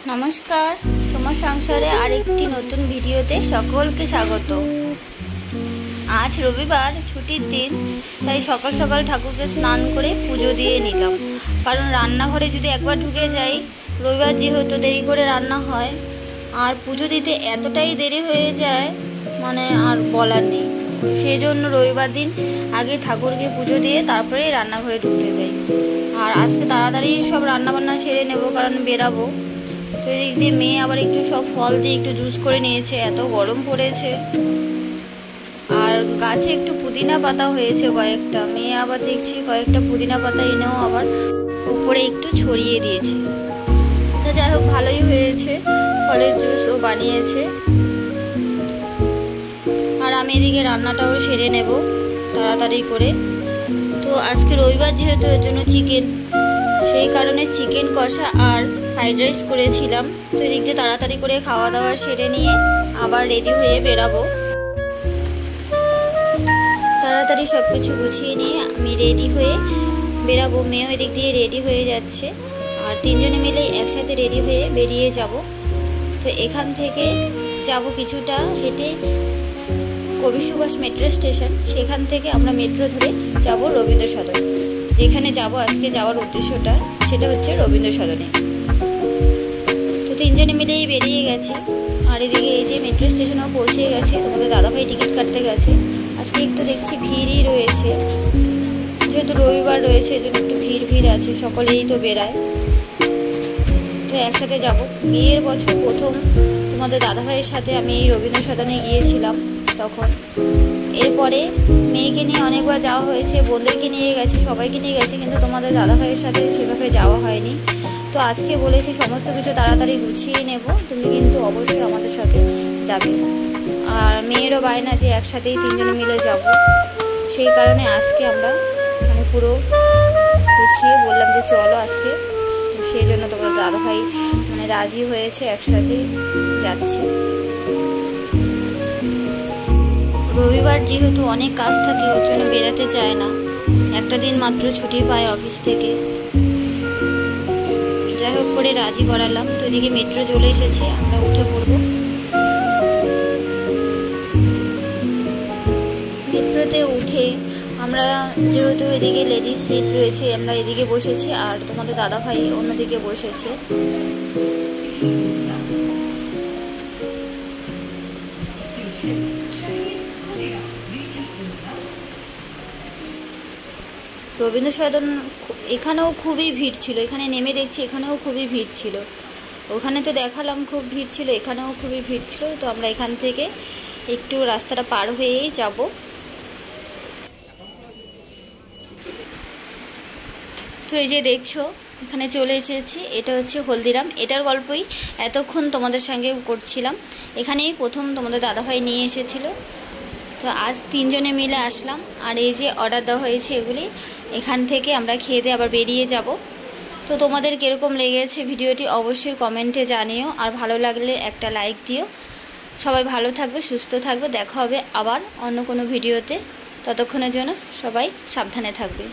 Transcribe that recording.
नमस्कार सोमा संसारे आरेकटी नतून भिडियोते सकलके स्वागत। आज रविवार छुटिर दिन ताई सकाल सकाल ठाकुरके स्नान करे पुजो दिए निलाम। कारण रान्नाघरे यदि एकबार ढुके जाई रविवार जेहेतु देरी करे रान्ना हय और पुजो दिते एतटाई देरी हये जाय माने आर बलार नेई। सेइजोन्नो रविवार दिन आगे ठाकुरके पुजो दिए तारपरे रान्नाघरे ढुकते जाई। और आजके ताड़ाताड़ी सब रान्ना बान्ना सेरे नेब कारण बेराबो। तो एदिक दिए मेये आबार एकटु सब फल दिए एकटु जूस करे निয়েছে। एत गरम पड़ेছে और गाছে एकटु पुदिना पाता হয়েছে কয়েকটা। মেয়ে আবার দেখছি কয়েকটা পুদিনা পাতা এনেও আবার উপরে একটু ছড়িয়ে দিয়েছে। তো যাই হোক ভালোই হয়েছে, ফলের জুসও বানিয়েছে। আর আমি এদিকে রান্নাটাও সেরে নেব তাড়াতাড়ি করে। তো আজকে রবিবার যেহেতু এর জন্য চিকেন, সেই কারণে চিকেন কষা আর ফ্রাইড রাইস করেছিলাম। তো এদিক দিয়ে তাড়াতাড়ি করে খাওয়া দাওয়া সেরে নিয়ে আবার রেডি হয়ে বেরাবো। তাড়াতাড়ি সব কিছু গুছিয়ে নিয়ে আমি রেডি হয়ে বেরাবো। মেয়েও এদিক দিয়ে রেডি হয়ে যাচ্ছে আর তিনজনে মিলে একসাথে রেডি হয়ে বেরিয়ে যাব। তো এখান থেকে যাব কিছুটা হেঁটে কবি সুভাষ মেট্রো স্টেশন, সেখান থেকে আমরা মেট্রো ধরে যাব রবীন্দ্র সদন। যেখানে যাব আজকে যাওয়ার উদ্দেশ্যটা সেটা হচ্ছে রবীন্দ্র সদনে। তো তিনজনে মিলেই বেরিয়ে গেছি আর এদিকে এই যে মেট্রো স্টেশনেও পৌঁছে গেছে। তোমাদের দাদাভাই টিকিট কাটতে গেছে। আজকে একটু দেখছি ভিড়ই রয়েছে, যেহেতু রবিবার রয়েছে এজন্য একটু ভিড় আছে, সকলেই তো বেরায়। তো একসাথে যাব। বিয়ের বছর প্রথম তোমাদের দাদাভাইয়ের সাথে আমি এই রবীন্দ্র সদনে গিয়েছিলাম তখন। এরপরে মেয়েকে নিয়ে অনেকবার যাওয়া হয়েছে, বোনদেরকে নিয়ে গেছি, সবাইকে নিয়ে গেছি, কিন্তু তোমাদের দাদাভাইয়ের সাথে সেভাবে যাওয়া হয়নি। তো আজকে বলেছি সমস্ত কিছু তাড়াতাড়ি গুছিয়ে নেব, তুমি কিন্তু অবশ্যই আমাদের সাথে যাবে। আর মেয়েরও বায়না যে একসাথেই তিনজনে মিলে যাব, সেই কারণে আজকে আমরা মানে পুরো গুছিয়ে বললাম যে চলো আজকে। তো সেই জন্য তোমাদের দাদাভাই মানে রাজি হয়েছে, একসাথে যাচ্ছি। রবিবার যেহেতু অনেক কাজ থাকে ওর জন্য বেরাতে চায় না, একটা দিন মাত্র ছুটি পায় অফিস থেকে। যাই হোক করে রাজি করালাম। তো এদিকে মেট্রো চলে এসেছে, আমরা উঠে পড়ব। মেট্রোতে উঠে আমরা যেহেতু এদিকে লেডিস সিট রয়েছে আমরা এদিকে বসেছি আর তোমাদের দাদাভাই অন্যদিকে বসেছে। রবীন্দ্র সদন এখানেও খুবই ভিড় ছিল, এখানে নেমে দেখছি এখানেও খুবই ভিড় ছিল। ওখানে তো দেখালাম খুব ভিড় ছিল, এখানেও খুবই ভিড় ছিল। তো আমরা এখান থেকে একটু রাস্তাটা পার হয়েই যাব। তো এই যে দেখছো এখানে চলে এসেছি, এটা হচ্ছে হলদিরাম। এটার গল্পই এতক্ষণ তোমাদের সঙ্গে করছিলাম। এখানেই প্রথম তোমাদের দাদাভাই নিয়ে এসেছিল। তো আজ তিনজনে মিলে আসলাম আর এই যে অর্ডার দেওয়া হয়েছে এগুলি, এখান থেকে আমরা খেয়ে দিয়ে আবার বেরিয়ে যাব। তো তোমাদের কীরকম লেগেছে ভিডিওটি অবশ্যই কমেন্টে জানিও, আর ভালো লাগলে একটা লাইক দিও। সবাই ভালো থাকবে, সুস্থ থাকবে, দেখা হবে আবার অন্য কোনো ভিডিওতে। ততক্ষণের জন্য সবাই সাবধানে থাকবে।